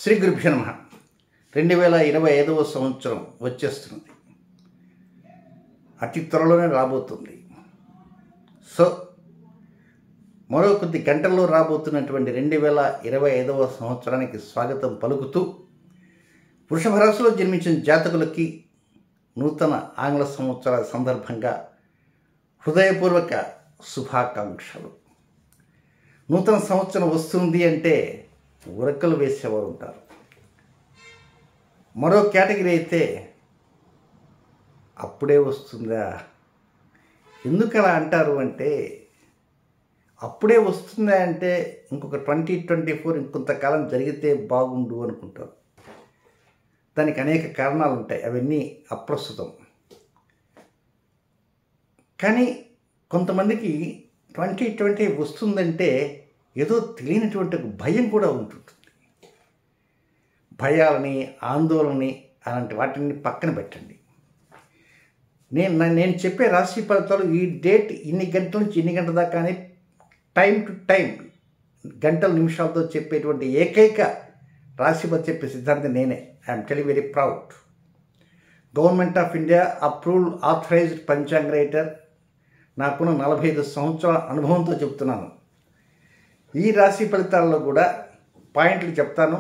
శ్రీ గురుభ్యో నమః. 2025వ సంవత్సరం వచ్చేస్తున్నది. అతి త్వరలోనే రాబోతుంది. సో మరో కొద్ది గంటల్లో రాబోతున్నటువంటి 2025వ సంవత్సరానికి స్వాగతం పలుకుతూ వృషభ రాశిలో జన్మించిన జాతకులకి నూతన ఆంగ్ల సంవత్సర సందర్భంగా హృదయపూర్వక శుభాకాంక్షలు. నూతన సంవత్సరం వస్తుంది అంటే ఉరకలు వేసేవారు ఉంటారు. మరో కేటగిరీ అయితే అప్పుడే వస్తుందా, ఎందుకు అలా అంటారు అంటే, అప్పుడే వస్తుందా అంటే ఇంకొక 2024 ఇంకొంతకాలం జరిగితే బాగుండు అనుకుంటారు. దానికి అనేక కారణాలు ఉంటాయి, అవన్నీ అప్రస్తుతం. కానీ కొంతమందికి 2020 వస్తుందంటే ఏదో తెలియనటువంటి భయం కూడా ఉంటుంటుంది. భయాలని, ఆందోళనని, అలాంటి వాటిని పక్కన పెట్టండి. నేను చెప్పే రాశి ఫలితాలు ఈ డేట్ ఇన్ని గంటల నుంచి ఇన్ని గంటల దాకా అని టైం టు టైం గంటల నిమిషాలతో చెప్పేటువంటి ఏకైక రాశి ఫలితం చెప్పే సిద్ధాంతం నేనే. I'm telling very proud. Government of India approved authorised panchanga writer. నాకున్న 45 సంవత్సరాల అనుభవంతో చెప్తున్నాను. ఈ రాశి ఫలితాల్లో కూడా పాయింట్లు చెప్తాను,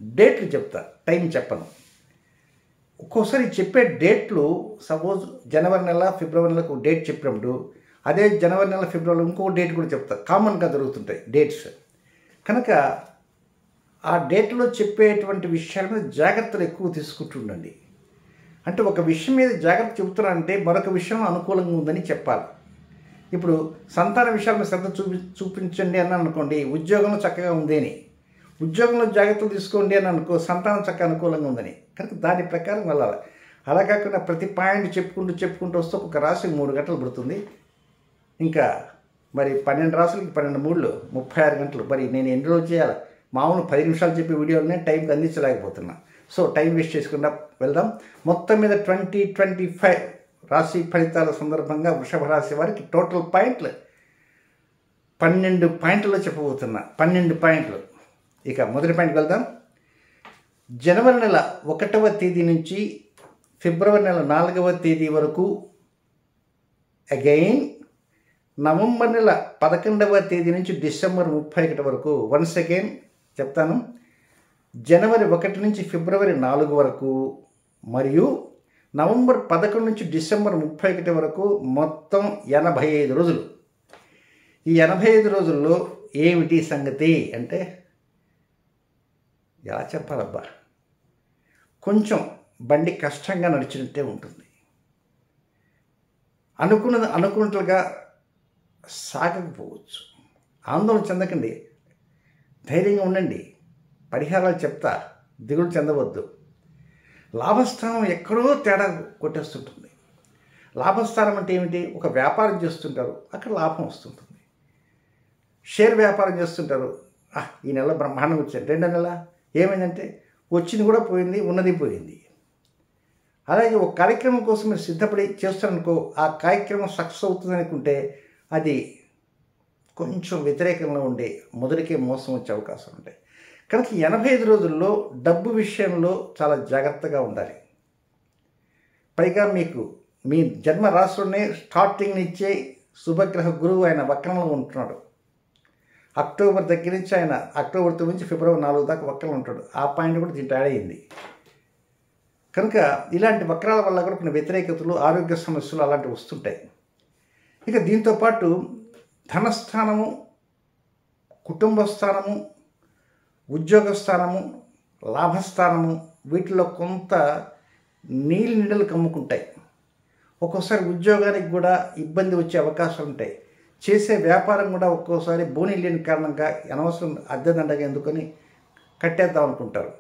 డేట్లు చెప్తా, టైం చెప్పను. ఒక్కోసారి చెప్పే డేట్లు సపోజ్ జనవరి నెల ఫిబ్రవరి నెలకు డేట్ చెప్పినప్పుడు అదే జనవరి నెల ఫిబ్రవరి ఇంకో డేట్ కూడా చెప్తా. కామన్గా జరుగుతుంటాయి డేట్స్. కనుక ఆ డేట్లో చెప్పేటువంటి విషయాల మీద జాగ్రత్తలు ఎక్కువ తీసుకుంటుండండి. అంటే ఒక విషయం మీద జాగ్రత్త చెబుతున్నానంటే మరొక విషయం అనుకూలంగా ఉందని చెప్పాలి. ఇప్పుడు సంతాన విషయాల మీద శ్రద్ధ చూపించండి అని అనుకోండి, ఉద్యోగంలో చక్కగా ఉంది అని. ఉద్యోగంలో జాగ్రత్తలు తీసుకోండి అని అనుకో, సంతానం చక్కగా అనుకూలంగా ఉందని. కనుక దాని ప్రకారం వెళ్ళాలి. అలా కాకుండా ప్రతి పాయింట్ చెప్పుకుంటూ వస్తే ఒక రాశి 3 గంటలు పడుతుంది. ఇంకా మరి 12 రాసులకి 12 మూడులు 36 గంటలు. మరి నేను ఎన్ని రోజులు చేయాలి? మామూలు 10 నిమిషాలు చెప్పే వీడియోలనే టైంకి అందించలేకపోతున్నా. సో టైం వేస్ట్ చేసుకుండా వెళ్దాం. మొత్తం మీద 2025 రాశి ఫలితాల సందర్భంగా వృషభ రాశి వారికి టోటల్ పాయింట్లు 12 పాయింట్లలో చెప్పబోతున్నా. 12 పాయింట్లు. ఇక మొదటి పాయింట్కి వెళ్దాం. జనవరి నెల 1వ తేదీ నుంచి ఫిబ్రవరి నెల 4వ తేదీ వరకు, అగైన్ నవంబర్ నెల 11వ తేదీ నుంచి డిసెంబర్ 31 వరకు, వన్స్ అగైన్ చెప్తాను. జనవరి 1 నుంచి ఫిబ్రవరి 4 వరకు, మరియు నవంబర్ 11 నుంచి డిసెంబర్ 31 వరకు, మొత్తం 85 రోజులు. ఈ 85 రోజుల్లో ఏమిటి సంగతి అంటే, ఎలా చెప్పాలబ్బా, కొంచెం బండి కష్టంగా నడిచినట్టే ఉంటుంది. అనుకున్నట్లుగా సాగకపోవచ్చు. ఆందోళన చెందకండి, ధైర్యంగా ఉండండి. పరిహారాలు చెప్తా, దిగులు చెందవద్దు. లాభస్థానం ఎక్కడో తేడా కొట్టేస్తుంటుంది. లాభస్థానం అంటే ఏమిటి? ఒక వ్యాపారం చేస్తుంటారు, అక్కడ లాభం వస్తుంటుంది. షేర్ వ్యాపారం చేస్తుంటారు, ఈ నెల బ్రహ్మాండం వచ్చారు. 2వ నెల ఏమైందంటే వచ్చింది కూడా పోయింది, ఉన్నది పోయింది. అలాగే ఒక కార్యక్రమం కోసం మీరు సిద్ధపడి చేస్తారనుకో, ఆ కార్యక్రమం సక్సెస్ అవుతుంది అనుకుంటే అది కొంచెం వ్యతిరేకంగా ఉండే మొదటికే మోసం వచ్చే అవకాశాలు ఉంటాయి. కనుక 85 రోజుల్లో డబ్బు విషయంలో చాలా జాగ్రత్తగా ఉండాలి. పైగా మీకు మీ జన్మ రాశిలోనే స్టార్టింగ్ నుంచే శుభగ్రహ గురువు ఆయన వక్రంలో ఉంటున్నాడు. అక్టోబర్ దగ్గర నుంచి ఆయన అక్టోబర్ 9 నుంచి ఫిబ్రవరి 4 దాకా వక్రంలో ఉంటాడు. ఆ పాయింట్ కూడా దీంట్లో యాడ్ అయింది. కనుక ఇలాంటి వక్రాల వల్ల కూడా కొన్ని వ్యతిరేకతలు, ఆరోగ్య సమస్యలు అలాంటివి వస్తుంటాయి. ఇక దీంతోపాటు ధనస్థానము, కుటుంబ స్థానము, ఉద్యోగ స్థానము, లాభస్థానము, వీటిలో కొంత నీడలు కమ్ముకుంటాయి. ఒక్కోసారి ఉద్యోగానికి కూడా ఇబ్బంది వచ్చే అవకాశాలు ఉంటాయి. చేసే వ్యాపారం కూడా ఒక్కోసారి బోనీ లేని కారణంగా అనవసరం అద్దెదండగా ఎందుకని కట్టేద్దాం అనుకుంటారు.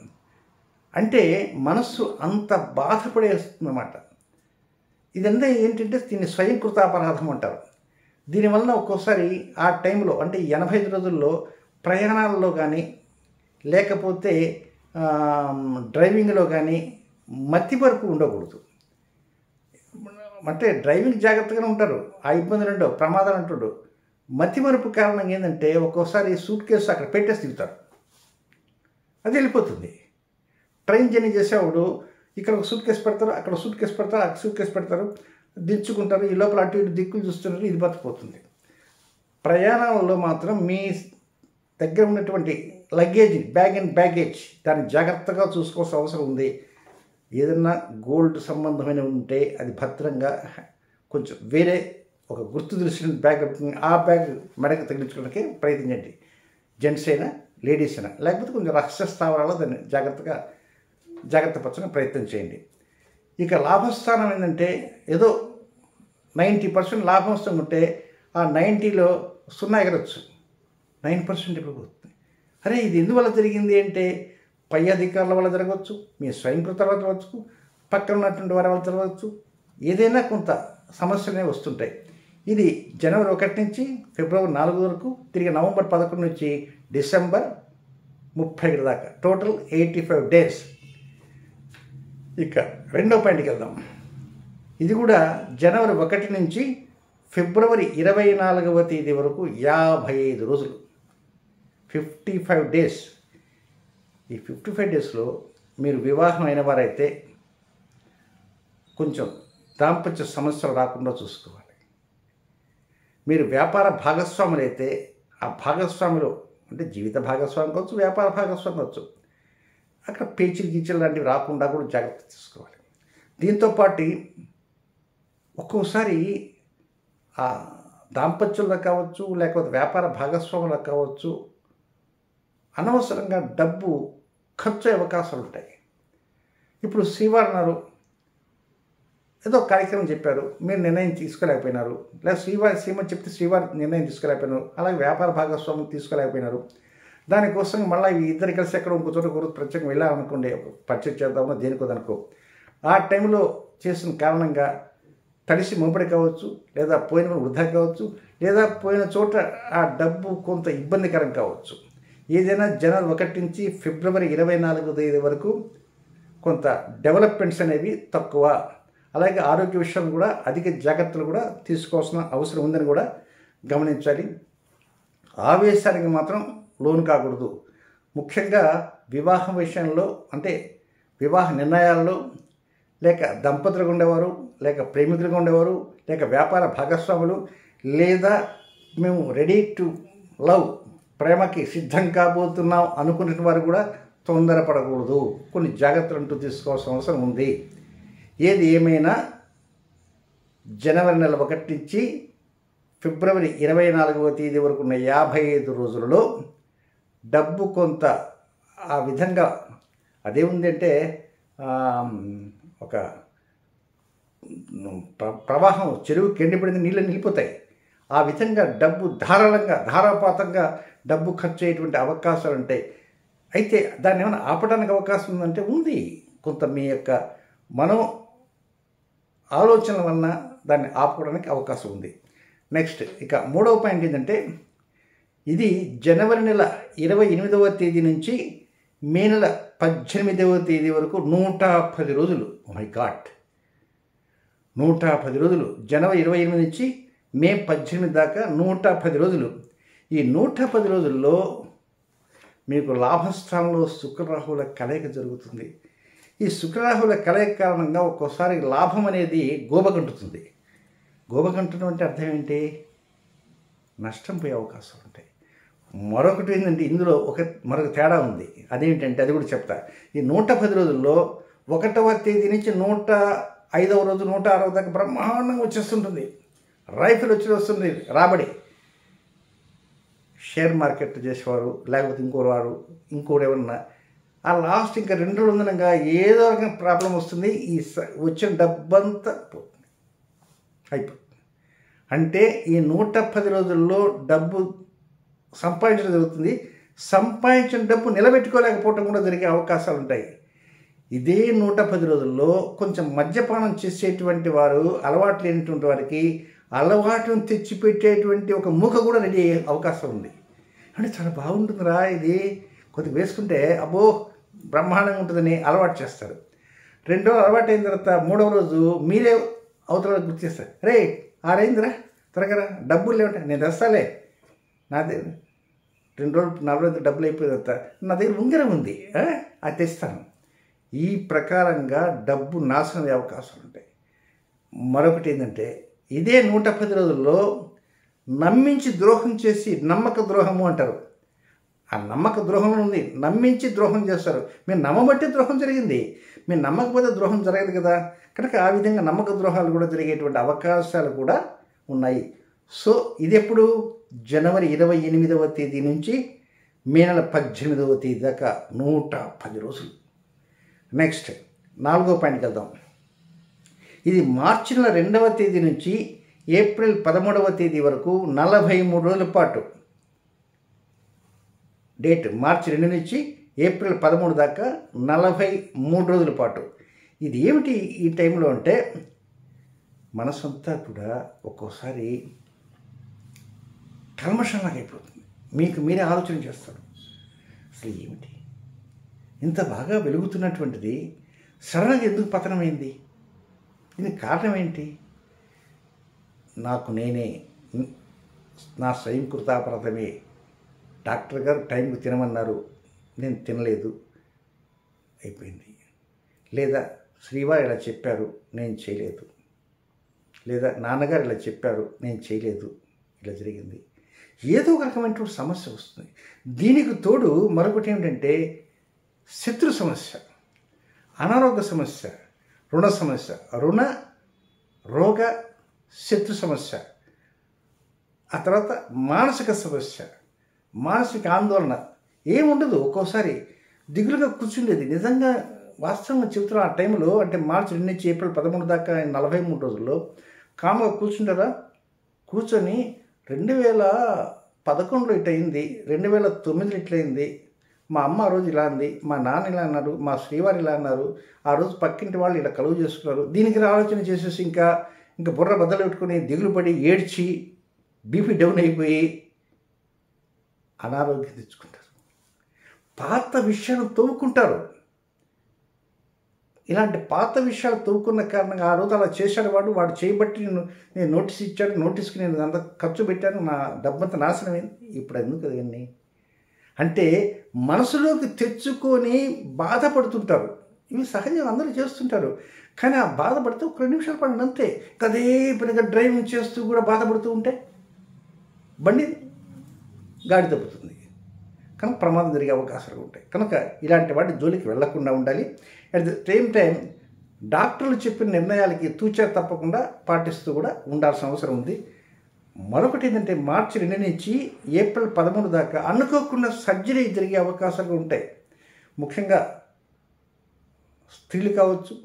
అంటే మనస్సు అంత బాధపడేస్తుందన్నమాట. ఇదంతా ఏంటంటే దీన్ని స్వయంకృతాపరాధం అంటారు. దీనివల్ల ఒక్కోసారి ఆ టైంలో అంటే 85 రోజుల్లో ప్రయాణాలలో కానీ, లేకపోతే డ్రైవింగ్లో కానీ మతిమరుపు ఉండకూడదు. అంటే డ్రైవింగ్ జాగ్రత్తగానే ఉంటారు, ఆ ఇబ్బందులు ఉండవు, ప్రమాదాలు అంటాడు. మతిమరుపు కారణం ఏంటంటే ఒక్కోసారి సూట్ కేసు అక్కడ పెట్టేసి దిగుతారు. అది వెళ్ళిపోతుంది. ట్రైన్ జర్నీ చేసేవాడు ఇక్కడ ఒక సూట్ కేసు పెడతారు, అక్కడ సూట్ కేసు పెడతారు, అక్కడ సూట్ కేసు పెడతారు, దించుకుంటారు, ఈ లోపల అటు ఇటు దిక్కులు చూస్తున్నారు, ఇది బతికిపోతుంది. ప్రయాణంలో మాత్రం మీ దగ్గర ఉన్నటువంటి లగేజ్, బ్యాగ్ అండ్ బ్యాగేజ్ దాన్ని జాగ్రత్తగా చూసుకోవాల్సిన అవసరం ఉంది. ఏదన్నా గోల్డ్ సంబంధమైనవి ఉంటే అది భద్రంగా కొంచెం వేరే ఒక గుర్తు తెలిసిన బ్యాగ్, ఆ బ్యాగ్ మెడకు తగిలించుకోవడానికి ప్రయత్నించండి. జెంట్స్ అయినా లేడీస్ అయినా, లేకపోతే కొంచెం రహస్య స్థావరాల్లో దాన్ని జాగ్రత్త పరచడానికి ప్రయత్నం చేయండి. ఇక లాభస్థానం ఏంటంటే ఏదో 90% లాభం వస్తుంటే ఆ 90లో 0 ఎగరొచ్చు, 9% ఎగిరిపోతుంది. అరే ఇది ఎందువల్ల జరిగింది అంటే పై అధికారుల వల్ల జరగవచ్చు, మీ స్వయంకృత వల్ల జరగవచ్చు, పక్కన ఉన్నటువంటి వారి వల్ల జరగవచ్చు, ఏదైనా కొంత సమస్యలనే వస్తుంటాయి. ఇది జనవరి 1 నుంచి ఫిబ్రవరి 4 వరకు, తిరిగి నవంబర్ 11 నుంచి డిసెంబర్ 31 దాకా, టోటల్ 85 డేస్. ఇక రెండో పాయింట్కి వెళ్దాం. ఇది కూడా జనవరి 1 నుంచి ఫిబ్రవరి 24వ తేదీ వరకు 55 రోజులు, 55 డేస్. ఈ 55 డేస్లో మీరు వివాహం అయిన వారైతే కొంచెం దాంపత్య సమస్యలు రాకుండా చూసుకోవాలి. మీరు వ్యాపార భాగస్వాములు అయితే ఆ భాగస్వాములు అంటే జీవిత భాగస్వామి కావచ్చు, వ్యాపార భాగస్వామి కావచ్చు, అక్కడ పేచీలు గీచలు లాంటివి రాకుండా కూడా జాగ్రత్త తీసుకోవాలి. దీంతోపాటు ఒక్కోసారి ఆ దాంపత్యంలో కావచ్చు, లేకపోతే వ్యాపార భాగస్వాములు కావచ్చు, అనవసరంగా డబ్బు ఖర్చు అయ్యే అవకాశాలు ఉంటాయి. ఇప్పుడు శ్రీవారు అన్నారు, ఏదో కార్యక్రమం చెప్పారు, మీరు నిర్ణయం తీసుకోలేకపోయినారు, లేదా శ్రీమతి చెప్తే శ్రీవారు నిర్ణయం తీసుకోలేకపోయినారు, అలాగే వ్యాపార భాగస్వామ్యం తీసుకోలేకపోయినారు. దానికోసం మళ్ళీ ఇద్దరు కలిసి ఎక్కడ ఇంకో చోట ప్రత్యేకంగా వెళ్ళాలనుకోండి, పర్చేజ్ చేద్దామో దేనికోదనుకో, ఆ టైంలో చేసిన కారణంగా తడిసి మొంపడి కావచ్చు, లేదా పోయిన వృధా కావచ్చు, లేదా పోయిన చోట ఆ డబ్బు కొంత ఇబ్బందికరం కావచ్చు. ఏదైనా జనవరి 1 నుంచి ఫిబ్రవరి 24వ తేదీ వరకు కొంత డెవలప్మెంట్స్ అనేవి తక్కువ. అలాగే ఆరోగ్య విషయం కూడా అధిక జాగ్రత్తలు కూడా తీసుకోవాల్సిన అవసరం ఉందని కూడా గమనించాలి. ఆవేశానికి మాత్రం లోను కాకూడదు. ముఖ్యంగా వివాహం విషయంలో, అంటే వివాహ నిర్ణయాల్లో, లేక దంపతులుగా ఉండేవారు, లేక ప్రేమికులుగా ఉండేవారు, లేక వ్యాపార భాగస్వాములు, లేదా మేము రెడీ టు లవ్, ప్రేమకి సిద్ధం కాబోతున్నాం అనుకునే వారు కూడా తొందరపడకూడదు. కొన్ని జాగ్రత్తలు అంటూ తీసుకోవాల్సిన అవసరం ఉంది. ఏది ఏమైనా జనవరి నెల 1 నుంచి ఫిబ్రవరి 24వ తేదీ వరకు ఉన్న 55 రోజులలో డబ్బు కొంత ఆ విధంగా అదేముంది అంటే ఒక ప్రవాహం, చెరువుకి ఎండిపడింది, నీళ్ళు నిలిపోతాయి. ఆ విధంగా డబ్బు ధారాపాతంగా డబ్బు ఖర్చు అయ్యేటువంటి అవకాశాలు ఉంటాయి. అయితే దాన్ని ఏమైనా ఆపడానికి అవకాశం ఉందంటే ఉంది. కొంత మీ యొక్క మనం ఆలోచనల వలన దాన్ని ఆపుకోవడానికి అవకాశం ఉంది. నెక్స్ట్ ఇక మూడవ పాయింట్ ఏంటంటే, ఇది జనవరి నెల 28వ తేదీ నుంచి మే నెల 18వ తేదీ వరకు 110 రోజులు. మై గాడ్, 110 రోజులు. జనవరి 28 నుంచి మే 18 దాకా 110 రోజులు. ఈ 110 రోజుల్లో మీకు లాభస్థానంలో శుక్రరాహువుల కలయిక జరుగుతుంది. ఈ శుక్రరాహువుల కలయిక కారణంగా ఒక్కోసారి లాభం అనేది గోబగంటుతుంది. గోబగంటడం అంటే అర్థం ఏంటి? నష్టం పోయే అవకాశాలు ఉంటాయి. మరొకటి ఏంటంటే ఇందులో మరొక తేడా ఉంది. అదేంటంటే అది కూడా చెప్తా. ఈ 110 రోజుల్లో 1వ తేదీ నుంచి 105వ రోజు 106వ దాకా బ్రహ్మాండంగా వచ్చేస్తుంటుంది. రైఫిల్ వస్తుంది రాబడి. షేర్ మార్కెట్ చేసేవారు, లేకపోతే ఇంకోరు ఎవరన్నా ఆ లాస్ట్ ఇంకా 2 రోజులు ఉందనగా ఏదో రకమైన ప్రాబ్లం వస్తుంది. ఈ వచ్చిన డబ్బంతా అయిపోతుంది. అంటే ఈ 110 రోజుల్లో డబ్బు సంపాదించడం జరుగుతుంది. సంపాదించిన డబ్బు నిలబెట్టుకోలేకపోవటం కూడా జరిగే అవకాశాలు ఉంటాయి. ఇదే 110 రోజుల్లో కొంచెం మద్యపానం చేసేటువంటి వారు, అలవాటు లేనటువంటి వారికి అలవాటును తెచ్చిపెట్టేటువంటి ఒక మూక కూడా రెడీ అయ్యే అవకాశం ఉంది. అంటే చాలా బాగుంటుందిరా ఇది, కొద్దిగా వేసుకుంటే అబ్బో బ్రహ్మాండంగా ఉంటుందని అలవాటు చేస్తారు. 2 రోజులు అలవాటు అయిన తర్వాత 3వ రోజు మీరే అవతల గుర్తు చేస్తారు, రే ఆరైందిరా త్వరగా డబ్బులు లేవంటే నేను తెస్తాలే నాదే 2 రోజులు 4 రోజులు డబ్బులు అయిపోయేదంత నా దగ్గర ఉంగరం ఉంది, అది తెస్తాను. ఈ ప్రకారంగా డబ్బు నాశనం అయ్యే అవకాశాలు ఉంటాయి. మరొకటి ఏంటంటే, ఇదే 110 రోజుల్లో నమ్మించి ద్రోహం చేసి నమ్మక ద్రోహము అంటారు. ఆ నమ్మక ద్రోహం ఉంది, నమ్మించి ద్రోహం చేస్తారు. మీరు నమ్మబట్టి ద్రోహం జరిగింది, మీరు నమ్మకపోతే ద్రోహం జరగదు కదా. కనుక ఆ విధంగా నమ్మక ద్రోహాలు కూడా జరిగేటువంటి అవకాశాలు కూడా ఉన్నాయి. సో ఇది ఎప్పుడు జనవరి 28వ తేదీ నుంచి మే నెల 18వ తేదీ దాకా 110 రోజులు. నెక్స్ట్ 4వ పాయింట్కి వెళ్దాం. ఇది మార్చి నెల 2వ తేదీ నుంచి ఏప్రిల్ 13వ తేదీ వరకు 43 రోజుల పాటు. డేట్ మార్చి 2 నుంచి ఏప్రిల్ 13 దాకా 43 రోజుల పాటు. ఇది ఏమిటి ఈ టైంలో అంటే, మనసంతా కూడా ఒక్కోసారి కల్మషంలాగా అయిపోతుంది. మీకు మీరే ఆలోచన చేస్తారు, అసలు ఏమిటి ఇంత బాగా వెలుగుతున్నటువంటిది సడన్గా ఎందుకు పతనమైంది, దీనికి కారణం ఏంటి? నాకు నేనే నా స్వయం కృతాపరాధమే. డాక్టర్ గారు టైంకి తినమన్నారు, నేను తినలేదు, అయిపోయింది. లేదా శ్రీవారు ఇలా చెప్పారు, నేను చేయలేదు. లేదా నాన్నగారు ఇలా చెప్పారు, నేను చేయలేదు, ఇలా జరిగింది. ఏదో ఒక రకమైనటువంటి సమస్య వస్తుంది. దీనికి తోడు మరొకటి ఏమిటంటే, శత్రు సమస్య, అనారోగ్య సమస్య, రుణ సమస్య, రుణ రోగ శత్రు సమస్య, ఆ తర్వాత మానసిక సమస్య, మానసిక ఆందోళన ఏముండదు. ఒక్కోసారి దిగులుగా కూర్చుండేది. నిజంగా వాస్తవంగా చెబుతున్న ఆ టైంలో, అంటే మార్చి 2 నుంచి ఏప్రిల్ 13 దాకా 43 రోజుల్లో కామ్గా కూర్చుంటారా? కూర్చొని 2011లో ఇట్లయింది, 2009లో ఇట్లయింది, మా అమ్మ ఆ రోజు ఇలా అంది, మా నాన్న ఇలా అన్నారు, మా శ్రీవారు ఇలా అన్నారు, ఆ రోజు పక్కింటి వాళ్ళు ఇలా కలువ చేసుకున్నారు, దీనికి ఆలోచన చేసేసి ఇంకా బుర్ర బద్దలు పెట్టుకుని దిగులు పడి ఏడ్చి బీపీ డౌన్ అయిపోయి అనారోగ్యం తెచ్చుకుంటారు. పాత విషయాలు తవ్వుకుంటారు. ఇలాంటి పాత విషయాలు తవ్వుకున్న కారణంగా ఆ రోజు అలా చేశాడు వాడు చేయబట్టి నేను నోటీస్ ఇచ్చాడు, నోటీస్కి నేను అంత ఖర్చు పెట్టాను, నా డబ్బంతా నాశనమైంది, ఇప్పుడు ఎందుకు అదన్నీ అంటే మనసులోకి తెచ్చుకొని బాధపడుతుంటారు. ఇవి సహజంగా అందరూ చేస్తుంటారు. కానీ ఆ బాధపడితే ఒక 2 నిమిషాలు పడండి అంతే. అదే పనిగా డ్రైవింగ్ చేస్తూ కూడా బాధపడుతూ ఉంటే బండి గాడి తప్పుతుంది, కనుక ప్రమాదం జరిగే అవకాశాలు ఉంటాయి. కనుక ఇలాంటి వాటి జోలికి వెళ్లకుండా ఉండాలి. అట్ ద సేమ్ టైం డాక్టర్లు చెప్పిన నిర్ణయాలకి తూచా తప్పకుండా పాటిస్తూ కూడా ఉండాల్సిన అవసరం ఉంది. మరొకటి ఏంటంటే, మార్చి 2 నుంచి ఏప్రిల్ 13 దాకా అనుకోకుండా సర్జరీ జరిగే అవకాశాలు ఉంటాయి. ముఖ్యంగా స్త్రీలు కావచ్చు,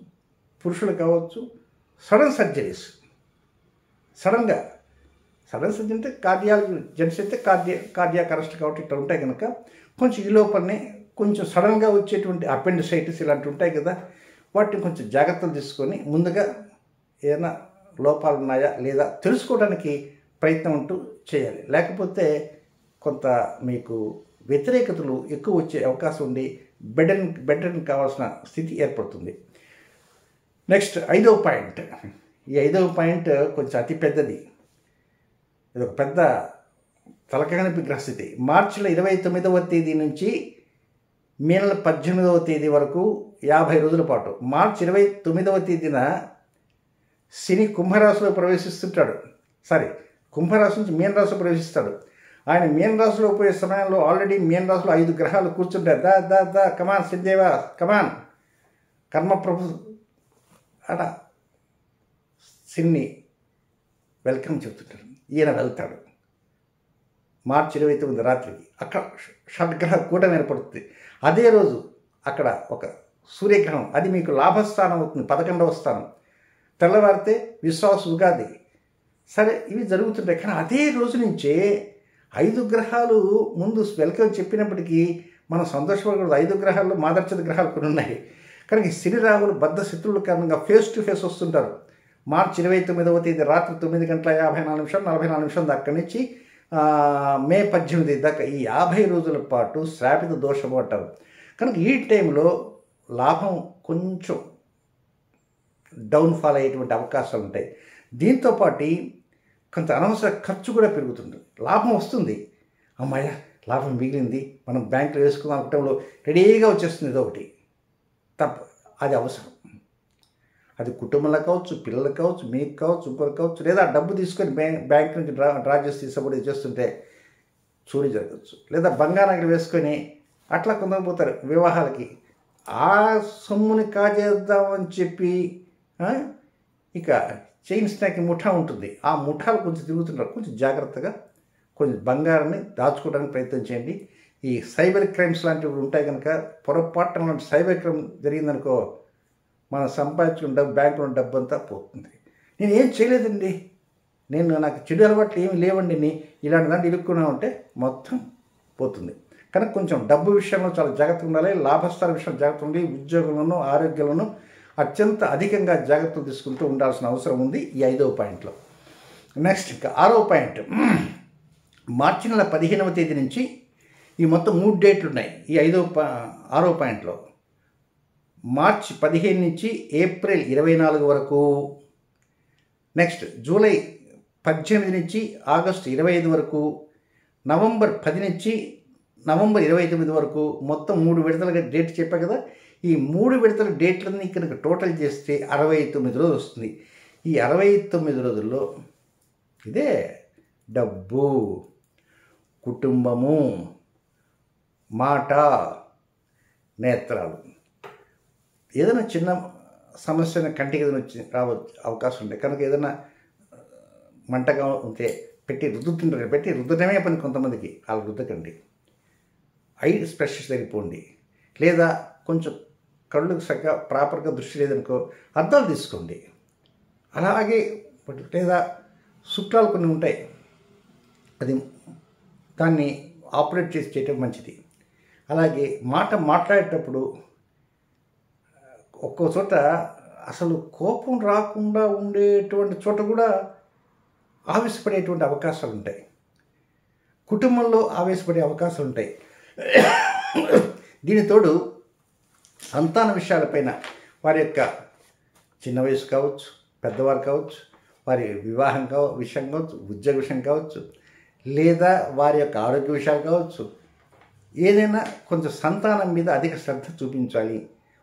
పురుషులు కావచ్చు, సడన్ సర్జరీస్. సడన్ సర్జరీ అంటే జెంట్స్ అయితే కార్డియాక్ అరెస్ట్ కాబట్టి ఇట్లా ఉంటాయి. కనుక కొంచెం ఈ లోపలనే కొంచెం సడన్గా వచ్చేటువంటి అపెండిసైటిస్ ఇలాంటివి ఉంటాయి కదా, వాటిని కొంచెం జాగ్రత్తలు తీసుకొని ముందుగా ఏదైనా లోపాలు ఉన్నాయా లేదా తెలుసుకోవడానికి ప్రయత్నం అంటూ చేయాలి. లేకపోతే కొంత మీకు వ్యతిరేకతలు ఎక్కువ వచ్చే అవకాశం ఉండి బెడ్ కావాల్సిన స్థితి ఏర్పడుతుంది. నెక్స్ట్ 5వ పాయింట్. ఈ 5వ పాయింట్ కొంచెం అతి పెద్దది. ఇది ఒక పెద్ద తలకాయనొప్పి గ్రహస్థితి. మార్చిలో 29వ తేదీ నుంచి మే నెల 18వ తేదీ వరకు 50 రోజుల పాటు. మార్చి 29వ తేదీన శని కుంభరాశిలో ప్రవేశిస్తుంటాడు. కుంభరాశి నుంచి మీన రాశిలో ప్రవేశిస్తాడు. ఆయన మీన రాశిలో పోయే సమయంలో ఆల్రెడీ మీన రాశిలో 5 గ్రహాలు కూర్చుంటారు. దా కమాన్ శ్రీదేవ కమాన్ కర్మప్రభు అట శని వెల్కమ్ చెప్తుంటాడు. ఈయన వెళ్తాడు మార్చి 29 రాత్రికి. అక్కడ షడ్గ్రహ కూటమి ఏర్పడుతుంది. అదే రోజు అక్కడ ఒక సూర్యగ్రహం, అది మీకు లాభస్థానం అవుతుంది, 11వ స్థానం. తెల్లవారితే విశ్వాస ఉగాది. సరే, ఇవి జరుగుతుంటాయి. కానీ అదే రోజు నుంచే 5 గ్రహాలు ముందు వెల్కమ్ చెప్పినప్పటికీ మనం సంతోషపడకూడదు. 5 గ్రహాల్లో మాదర్శత గ్రహాలు కొన్ని ఉన్నాయి. కనుక శని రాహులు బద్ధ శత్రువుల కారణంగా ఫేస్ టు ఫేస్ వస్తుంటారు. మార్చి 29వ తేదీ రాత్రి 9:54 44 దాకా, అక్కడి నుంచి మే 18 దాకా ఈ 50 రోజుల పాటు శ్రాపిత దోషం అంటారు. కనుక ఈ టైంలో లాభం కొంచెం డౌన్ఫాల్ అయ్యేటువంటి అవకాశాలు ఉంటాయి. దీంతోపాటు కొంత అనవసర ఖర్చు కూడా పెరుగుతుంది. లాభం వస్తుంది, అమ్మాయ లాభం మిగిలింది మనం బ్యాంకులో వేసుకుందాం అనుకోవడంలో రెడీగా వచ్చేస్తుంది ఏదో ఒకటి. అది అవసరం. అది కుటుంబంలో కావచ్చు, పిల్లలకు కావచ్చు, మీకు కావచ్చు, ఇంకొకరు కావచ్చు, లేదా డబ్బు తీసుకొని బ్యాంక్ నుంచి డ్రా చేసి తీసుకొని చేస్తుంటే చూరి జరగచ్చు. లేదా బంగారం వేసుకొని అట్లా కొందరు పోతారు వివాహాలకి. ఆ సొమ్ముని కాజేద్దామని చెప్పి ఇక చైన్ స్నాక్ ముఠా ఉంటుంది. ఆ ముఠాలు కొంచెం తిరుగుతుంటారు. కొంచెం జాగ్రత్తగా కొంచెం బంగారాన్ని దాచుకోవడానికి ప్రయత్నం చేయండి. ఈ సైబర్ క్రైమ్స్ లాంటివి ఉంటాయి కనుక పొరపాటున లాంటి సైబర్ క్రైమ్ జరిగిందనుకో మనం సంపాదించుకున్న డబ్బు, బ్యాంకులో డబ్బు అంతా పోతుంది. నేను ఏం చేయలేదండి, నాకు చెడు అలవాట్లు ఏమి లేవండి, ఇలాంటి దాంట్లో ఇరుక్కున్నా ఉంటే మొత్తం పోతుంది. కనుక కొంచెం డబ్బు విషయంలో చాలా జాగ్రత్తగా ఉండాలి. లాభస్థాన విషయంలో జాగ్రత్త ఉండి, ఉద్యోగంలోనూ ఆరోగ్యంలోనూ అత్యంత అధికంగా జాగ్రత్తలు తీసుకుంటూ ఉండాల్సిన అవసరం ఉంది ఈ 5వ పాయింట్లో. నెక్స్ట్ ఇంకా 6వ పాయింట్, మార్చి నెల 15వ తేదీ నుంచి ఈ మొత్తం 3 డేట్లు ఉన్నాయి ఈ 6వ పాయింట్లో. మార్చి 15 నుంచి ఏప్రిల్ 24 వరకు, నెక్స్ట్ జూలై 18 నుంచి ఆగస్టు 25 వరకు, నవంబర్ 10 నుంచి నవంబర్ 29 వరకు, మొత్తం 3 విడతలుగా డేట్ చెప్పా కదా. ఈ 3 విడతల డేట్లన్నీ కనుక టోటల్ చేస్తే 69 రోజులు వస్తుంది. ఈ 69 రోజుల్లో ఇదే డబ్బు, కుటుంబము, మాట, నేత్రాలు, ఏదైనా చిన్న సమస్యను కంటికి ఏదైనా వచ్చి రావచ్చు అవకాశం ఉంటాయి. కనుక ఏదైనా మంటగా ఉంటే పెట్టి రుద్దడమే పని కొంతమందికి, అలా రుద్దకండి. I specialist సరిపోండి. లేదా కొంచెం కళ్ళకు సరిగ్గా ప్రాపర్గా దృష్టి లేదనుకో అద్దాలు తీసుకోండి. అలాగే లేదా శుక్లాలు కొన్ని ఉంటాయి, అది దాన్ని ఆపరేట్ చేసి చేయటం మంచిది. అలాగే మాట్లాడేటప్పుడు ఒక్కో చోట అసలు కోపం రాకుండా ఉండేటువంటి చోట కూడా ఆవేశపడేటువంటి అవకాశాలు ఉంటాయి. కుటుంబంలో ఆవేశపడే అవకాశాలు ఉంటాయి. దీనితోడు సంతాన విషయాలపైన వారి యొక్క చిన్న వయసు కావచ్చు, పెద్దవారు కావచ్చు, వారి వివాహం విషయం కావచ్చు, ఉద్యోగ విషయం కావచ్చు, లేదా వారి యొక్క ఆరోగ్య విషయాలు కావచ్చు, ఏదైనా కొంచెం సంతానం మీద అధిక శ్రద్ధ చూపించాలి.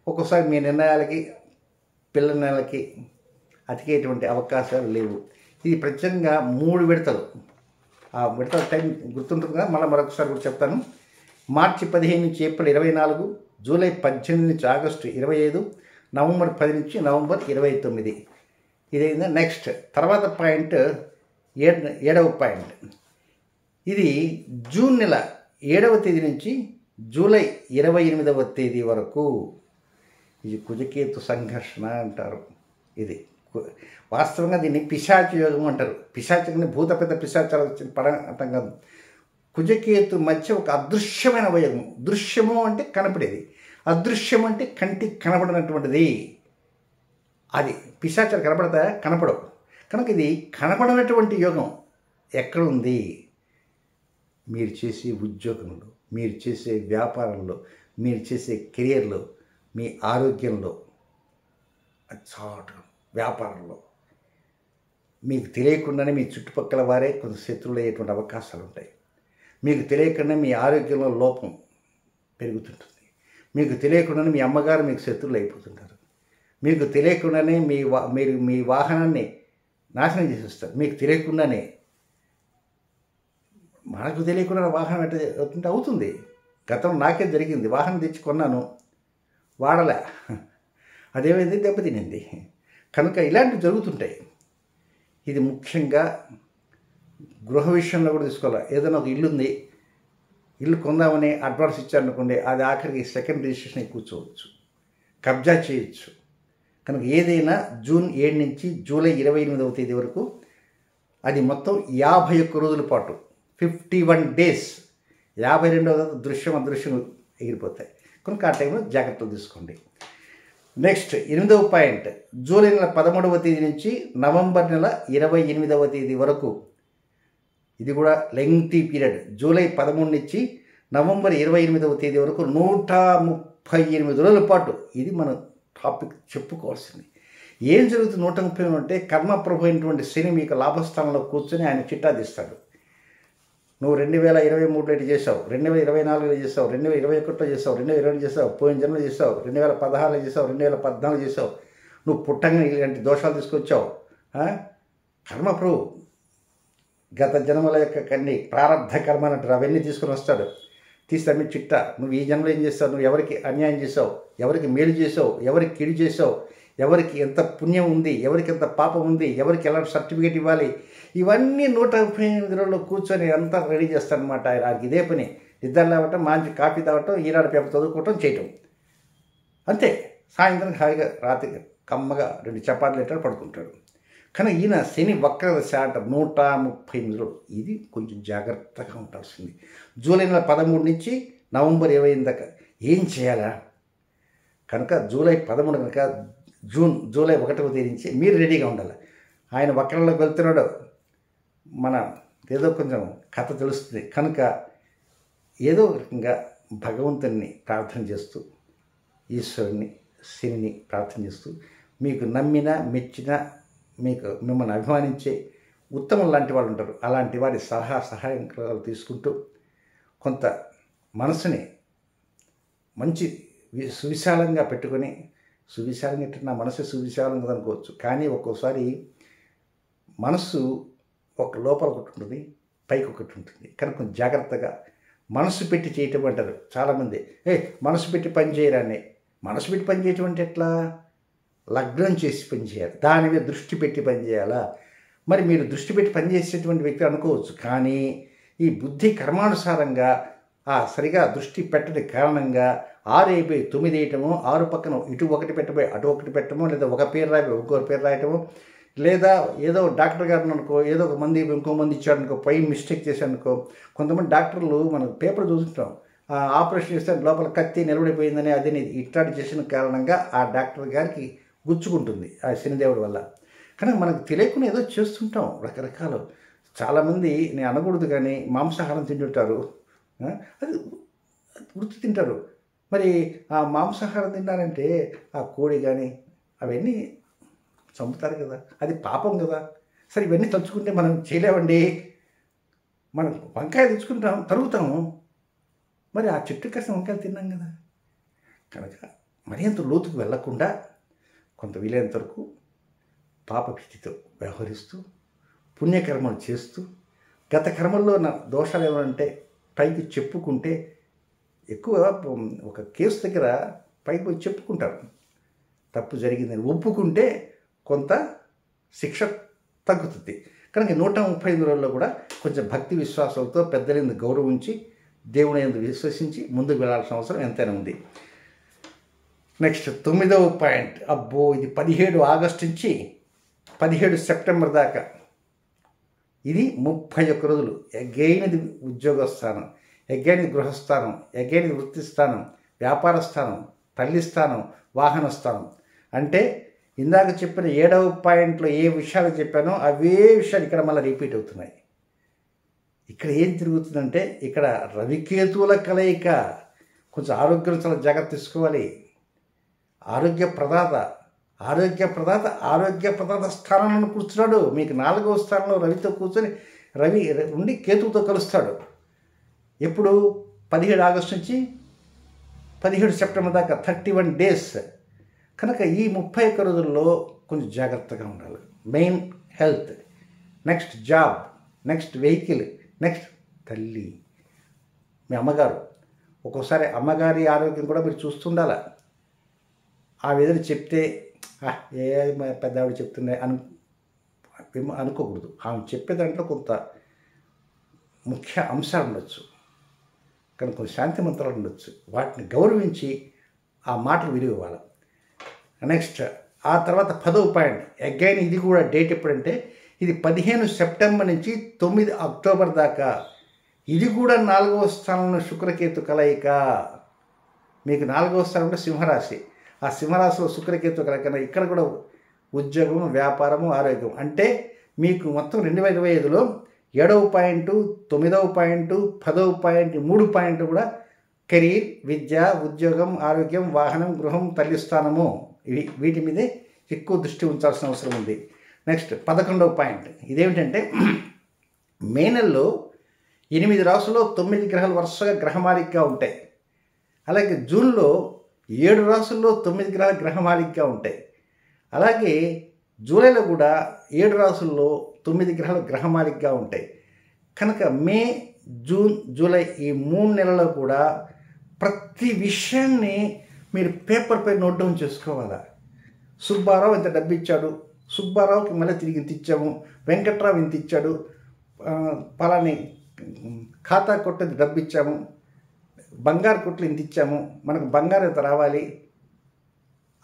ఒక్కోసారి మీ నిర్ణయాలకి పిల్లల నిర్ణయాలకి అతికేటువంటి అవకాశాలు లేవు. ఇది ప్రత్యేకంగా 3 విడతలు. ఆ విడతల టైం గుర్తుంటుంది కదా, మరొకసారి కూడా చెప్తాను. మార్చి 15 నుంచి ఏప్రిల్ 24, జూలై 18 నుంచి ఆగస్టు 25, నవంబర్ 10 నుంచి నవంబర్ 29. ఇదైందా. నెక్స్ట్ తర్వాత పాయింట్ 7వ పాయింట్. ఇది జూన్ నెల 7వ తేదీ నుంచి జూలై 28వ తేదీ వరకు. ఇది కుజకేతు సంఘర్షణ అంటారు. ఇది వాస్తవంగా దీన్ని పిశాచ యోగం అంటారు. పిశాచని భూత పెద్ద పిశాచాలు వచ్చిన పడటం కాదు. కుజకేతు మధ్య ఒక అదృశ్యమైన యోగం. దృశ్యము అంటే కనపడేది, అదృశ్యం అంటే కంటికి కనపడినటువంటిది. అది పిశాచాలు కనపడతాయా? కనపడవు. కనుక ఇది కనపడినటువంటి యోగం ఎక్కడుంది? మీరు చేసే ఉద్యోగంలో, మీరు చేసే వ్యాపారంలో, మీరు చేసే కెరియర్లో, మీ ఆరోగ్యంలో, చాటు వ్యాపారంలో మీకు తెలియకుండానే మీ చుట్టుపక్కల వారే కొంత శత్రువులు అయ్యేటువంటి అవకాశాలు ఉంటాయి. మీకు తెలియకుండా మీ ఆరోగ్యంలో లోపం పెరుగుతుంటుంది. మీకు తెలియకుండానే మీ అమ్మగారు మీకు శత్రువులు అయిపోతుంటారు. మీకు తెలియకుండానే మీరు మీ వాహనాన్ని నాశనం చేసేస్తారు. మీకు తెలియకుండానే, మనకు తెలియకుండా వాహనం ఎట్లా అవుతుంది. గతంలో నాకే జరిగింది. వాహనం తెచ్చి కొన్నాను, వాడలే, అదేమైంది, దెబ్బతినింది. కనుక ఇలాంటివి జరుగుతుంటాయి. ఇది ముఖ్యంగా గృహ విషయంలో కూడా తీసుకోవాలి. ఏదైనా ఒక ఇల్లు ఉంది, ఇల్లు కొందామని అడ్వాన్స్ ఇచ్చారనుకోండి, అది ఆఖరికి సెకండ్ రిజిస్ట్రేషన్ కూర్చోవచ్చు, కబ్జా చేయొచ్చు. కనుక ఏదైనా జూన్ 7 నుంచి జూలై 28వ తేదీ వరకు, అది మొత్తం 51 రోజుల పాటు, 51 డేస్. 52వ దృశ్యం అదృశ్యం ఎగిరిపోతాయి. కనుక ఆ టైంలో జాగ్రత్తలు తీసుకోండి. నెక్స్ట్ 8వ పాయింట్, జూలై నెల 13వ తేదీ నుంచి నవంబర్ నెల 28వ తేదీ వరకు. ఇది కూడా లెంగ్తీ పీరియడ్. జూలై 13 నుంచి నవంబర్ 28వ తేదీ వరకు 138 రోజుల పాటు. ఇది మనం టాపిక్ చెప్పుకోవాల్సింది. ఏం జరుగుతుంది 138 అంటే, కర్మప్రభు అయినటువంటి శని మీకు లాభస్థానంలో కూర్చొని ఆయన చిట్టా తీస్తాడు. నువ్వు 2023లో ఇటు చేసావు, 2024లో చేసావు, 2021లో చేసావు, 2020 చేసావు, పోయిన జన్మలో చేసావు, 2016లో చేసావు, 2014 చేసావు. నువ్వు పుట్టంగా ఇలాంటి దోషాలు తీసుకొచ్చావు. కర్మ ప్రభు గత జన్మల యొక్క కన్ని ప్రారంధ కర్మ అంటారు, అవన్నీ తీసుకుని వస్తాడు. తీస్తాను మీ చిట్ట, నువ్వు ఈ జన్మలో ఏం చేస్తావు, నువ్వు ఎవరికి అన్యాయం చేసావు, ఎవరికి మేలు చేసావు, ఎవరికి కీడు చేసావు, ఎవరికి ఎంత పుణ్యం ఉంది, ఎవరికి ఎంత పాపం ఉంది, ఎవరికి ఎలాంటి సర్టిఫికేట్ ఇవ్వాలి, ఇవన్నీ 138 రోజుల్లో కూర్చొని అంతా రెడీ చేస్తాడనమాట. ఆయనకి ఇదే పని, నిద్ర లేవటం, మంచి కాఫీ తాగటం, ఈనాడు పేపర్ చదువుకోవటం, చేయటం అంతే. సాయంత్రం హాయిగా రాత్రి కమ్మగా 2 చపాతీలు ఎట్టాడు పడుకుంటాడు. కానీ ఈయన శని వక్రదశ అంటారు, 138 రోజులు. ఇది కొంచెం జాగ్రత్తగా ఉండాల్సింది. జూలై నెల 13 నుంచి నవంబర్ 28 దాకా ఏం చేయాలా కనుక జూలై 13 కనుక జూలై 1వ తేదీ నుంచి మీరు రెడీగా ఉండాలి. ఆయన వక్రంలోకి వెళ్తున్నాడు, మన ఏదో కొంచెం కథ తెలుస్తుంది కనుక ఏదో రకంగా భగవంతుని ప్రార్థన చేస్తూ, ఈశ్వరుని శనిని ప్రార్థన చేస్తూ, మీకు నమ్మిన మెచ్చిన, మిమ్మల్ని అభిమానించే ఉత్తమం లాంటి వాళ్ళు ఉంటారు, అలాంటి వారి సహాయకాలు తీసుకుంటూ కొంత మనసుని మంచి సువిశాలంగా పెట్టుకొని, సువిశాలంగా అంటే నా మనసు సువిశాలంగా అనుకోవచ్చు, కానీ ఒక్కోసారి మనసు ఒక లోపల ఒకటి ఉంటుంది, పైకి ఒకటి ఉంటుంది. కానీ కొంచెం జాగ్రత్తగా మనసు పెట్టి చేయటం అంటారు చాలామంది. మనసు పెట్టి పని చేయరాని, మనసు పెట్టి పని చేయటం అంటే ఎట్లా, లగ్నం చేసి పని చేయాలి, దాని మీద దృష్టి పెట్టి పని చేయాలా. మరి మీరు దృష్టి పెట్టి పనిచేసేటువంటి వ్యక్తి అనుకోవచ్చు, కానీ ఈ బుద్ధి కర్మానుసారంగా సరిగా దృష్టి పెట్టని కారణంగా 6 అయిపోయి 9 వేయటము, 6 పక్కన ఇటు ఒకటి పెట్టబోయి అటు ఒకటి పెట్టడము, లేదా ఒక పేరు రాయిపోయి ఇంకొక పేరు రాయటము, లేదా ఏదో డాక్టర్ గారిని అనుకో ఏదో ఒక మంది ఇంకో మంది ఇచ్చాడనుకో, పై మిస్టేక్ చేశాడనుకో. కొంతమంది డాక్టర్లు మనం పేపర్ చూస్తుంటాం, ఆపరేషన్ చేస్తే లోపల కత్తి నిలబడిపోయిందని అది ఇట్లాంటి చేసిన కారణంగా ఆ డాక్టర్ గారికి గుచ్చుకుంటుంది ఆ శనిదేవుడి వల్ల. కానీ మనకు తెలియకుండా ఏదో చేస్తుంటాం రకరకాలు. చాలామంది నేను అనకూడదు కానీ మాంసాహారం తింటుంటారు, అది వృత్తి తింటారు. మరి ఆ మాంసాహారం తిన్నారంటే ఆ కోడి కానీ అవన్నీ చంపుతారు కదా, అది పాపం కదా. సరే ఇవన్నీ తలుచుకుంటే మనం చేయలేమండి. మనం వంకాయ తెచ్చుకుంటాం, తరుగుతాము, మరి ఆ చెట్టు కాసిన వంకాయలు తిన్నాం కదా. కనుక మరి అంత లోతుకు వెళ్లకుండా కొంత వీలైనంత వరకు పాపభీతితో వ్యవహరిస్తూ, పుణ్యకర్మలు చేస్తూ, గత కర్మల్లో నా దోషాలు ఏమంటే పైకి చెప్పుకుంటే, ఎక్కువ ఒక కేసు దగ్గర పైకి పోయి చెప్పుకుంటారు, తప్పు జరిగిందని ఒప్పుకుంటే కొంత శిక్ష తగ్గుతుంది. కనుక 135 రోజుల్లో కూడా కొంచెం భక్తి విశ్వాసాలతో పెద్దలందు గౌరవించి, దేవుని యందు విశ్వసించి ముందుకు వెళ్ళాల్సిన అవసరం ఎంతైనా ఉంది. నెక్స్ట్ 9వ పాయింట్. అబ్బో, ఇది 17 ఆగస్టు నుంచి 17 సెప్టెంబర్ దాకా, ఇది 31 రోజులు. ఎగైనది ఉద్యోగ స్థానం, ఎగైనది గృహస్థానం, ఎగైనది వృత్తి స్థానం, వ్యాపార స్థానం, తల్లి స్థానం, వాహన స్థానం. అంటే ఇందాక చెప్పిన 7వ పాయింట్లో ఏ విషయాలు చెప్పానో అవే విషయాలు ఇక్కడ మళ్ళీ రిపీట్ అవుతున్నాయి. ఇక్కడ ఏం తిరుగుతుందంటే, ఇక్కడ రవికేతువుల కలయిక. కొంచెం ఆరోగ్యం చాలా జాగ్రత్త తీసుకోవాలి. ఆరోగ్య ప్రదాత స్థానంలో కూర్చున్నాడు. మీకు 4వ స్థానంలో రవితో కూర్చొని రవి ఉండి కేతువుతో కలుస్తాడు. ఎప్పుడు 17 ఆగస్టు నుంచి 17 సెప్టెంబర్ దాకా 31 డేస్. కనుక ఈ 31 రోజుల్లో కొంచెం జాగ్రత్తగా ఉండాలి. Main health, next job, next vehicle, next తల్లి, మీ అమ్మగారు. ఒక్కోసారి అమ్మగారి ఆరోగ్యం కూడా మీరు చూస్తుండాలి. ఆ విధంగా చెప్తే ఏ పెద్ద ఆవిడ చెప్తున్నాయి అనుకోకూడదు. ఆమె చెప్పే దాంట్లో కొంత ముఖ్య అంశాలు ఉండొచ్చు, కానీ కొన్ని శాంతి మంత్రాలు ఉండొచ్చు. వాటిని గౌరవించి ఆ మాటలు విలువ ఇవ్వాలి. నెక్స్ట్ ఆ తర్వాత 10వ పాయింట్. అగైన్ ఇది కూడా డేట్ ఎప్పుడంటే, ఇది 15 సెప్టెంబర్ నుంచి 9 అక్టోబర్ దాకా. ఇది కూడా 4వ స్థానంలో శుక్రకేతు కలయిక. మీకు 4వ స్థానంలో సింహరాశి, ఆ సింహరాశిలో శుక్రకేతు కలయిక. ఇక్కడ కూడా ఉద్యోగం, వ్యాపారము, ఆరోగ్యం. అంటే మీకు మొత్తం 2025లో 7వ పాయింట్, 9వ పాయింట్, 10వ పాయింట్, 3 పాయింట్లు కూడా కెరీర్, విద్య, ఉద్యోగం, ఆరోగ్యం, వాహనం, గృహం, తల్లి స్థానము, వీటి మీదే ఎక్కువ దృష్టి ఉంచాల్సిన అవసరం ఉంది. Next 11వ point. ఇదేమిటంటే, మే నెలలో 8 రాసుల్లో 9 గ్రహాలు వరుసగా గ్రహమాలికగా ఉంటాయి. అలాగే జూన్లో 7 రాసుల్లో 9 గ్రహాలు గ్రహమాలికగా ఉంటాయి. అలాగే జూలైలో కూడా 7 రాసుల్లో 9 గ్రహాలు గ్రహమాలికగా ఉంటాయి. కనుక మే, జూన్, జూలై ఈ 3 నెలల్లో కూడా ప్రతి విషయాన్ని మీరు పేపర్పై నోట్ డౌన్ చేసుకోవాలా. సుబ్బారావు ఇంత డబ్బు ఇచ్చాడు, సుబ్బారావుకి మళ్ళీ తిరిగి ఇంత ఇచ్చాము, వెంకట్రావు ఇంత ఇచ్చాడు, పలాని ఖాతా కొట్టేది డబ్బు ఇచ్చాము, బంగారు కొట్లు ఇంత ఇచ్చాము, మనకు బంగారం ఇంత రావాలి.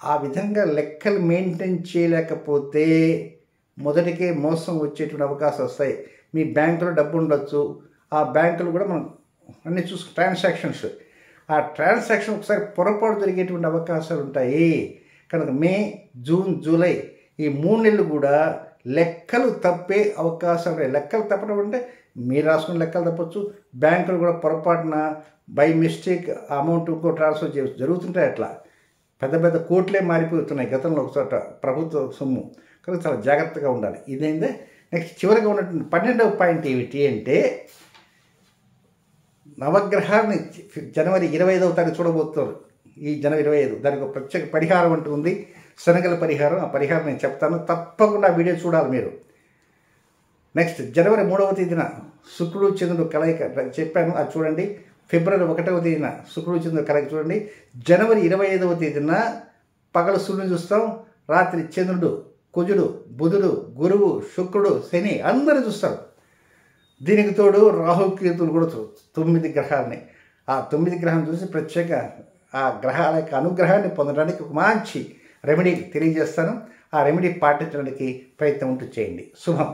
ఆ విధంగా లెక్కలు మెయింటైన్ చేయలేకపోతే మొదటికే మోసం వచ్చేటువంటి అవకాశాలు వస్తాయి. మీ బ్యాంకులో డబ్బు ఉండొచ్చు, ఆ బ్యాంకులు కూడా మనం అన్నీ ట్రాన్సాక్షన్స్, ఆ ట్రాన్సాక్షన్ ఒకసారి పొరపాటు జరిగేటువంటి అవకాశాలు ఉంటాయి. కనుక మే, జూన్, జూలై ఈ 3 నెలలు కూడా లెక్కలు తప్పే అవకాశాలు ఉంటాయి. లెక్కలు తప్పడం అంటే మీరు రాసుకున్న లెక్కలు తప్పచ్చు, బ్యాంకులు కూడా పొరపాటున బై మిస్టేక్ అమౌంట్ ఇంకో ట్రాన్స్ఫర్ జరుగుతుంటాయి. అట్లా పెద్ద పెద్ద కోట్లే మారిపోతున్నాయి గతంలో ఒకచోట ప్రభుత్వ సొమ్ము. కనుక చాలా జాగ్రత్తగా ఉండాలి. ఇదేంటే నెక్స్ట్ చివరిగా ఉన్నటువంటి 12వ పాయింట్ ఏమిటి అంటే, నవగ్రహాన్ని జనవరి 25వ తారీఖు చూడబోతున్నారు. ఈ జనవరి 25 దానికి ఒక ప్రత్యేక పరిహారం అంటూ ఉంది, శనగల పరిహారం. ఆ పరిహారం నేను చెప్తాను, తప్పకుండా ఆ వీడియో చూడాలి మీరు. నెక్స్ట్ జనవరి 3వ తేదీన శుక్రుడు చంద్రుడు కలయిక చెప్పాను, అది చూడండి. ఫిబ్రవరి 1వ తేదీన శుక్రుడు చంద్రుడు కలయిక చూడండి. జనవరి 25వ తేదీన పగలు సూర్యుని చూస్తాం, రాత్రి చంద్రుడు, కుజుడు, బుధుడు, గురువు, శుక్రుడు, శని అందరూ చూస్తారు. దీనికి తోడు రాహుకేతులు కూడా 9 గ్రహాలని. ఆ 9 గ్రహాలను చూసి ప్రత్యేక ఆ గ్రహాల యొక్క అనుగ్రహాన్ని పొందడానికి ఒక మంచి రెమెడీ తెలియజేస్తాను. ఆ రెమెడీ పాటించడానికి ప్రయత్నం ఉంటూ చేయండి. శుభం.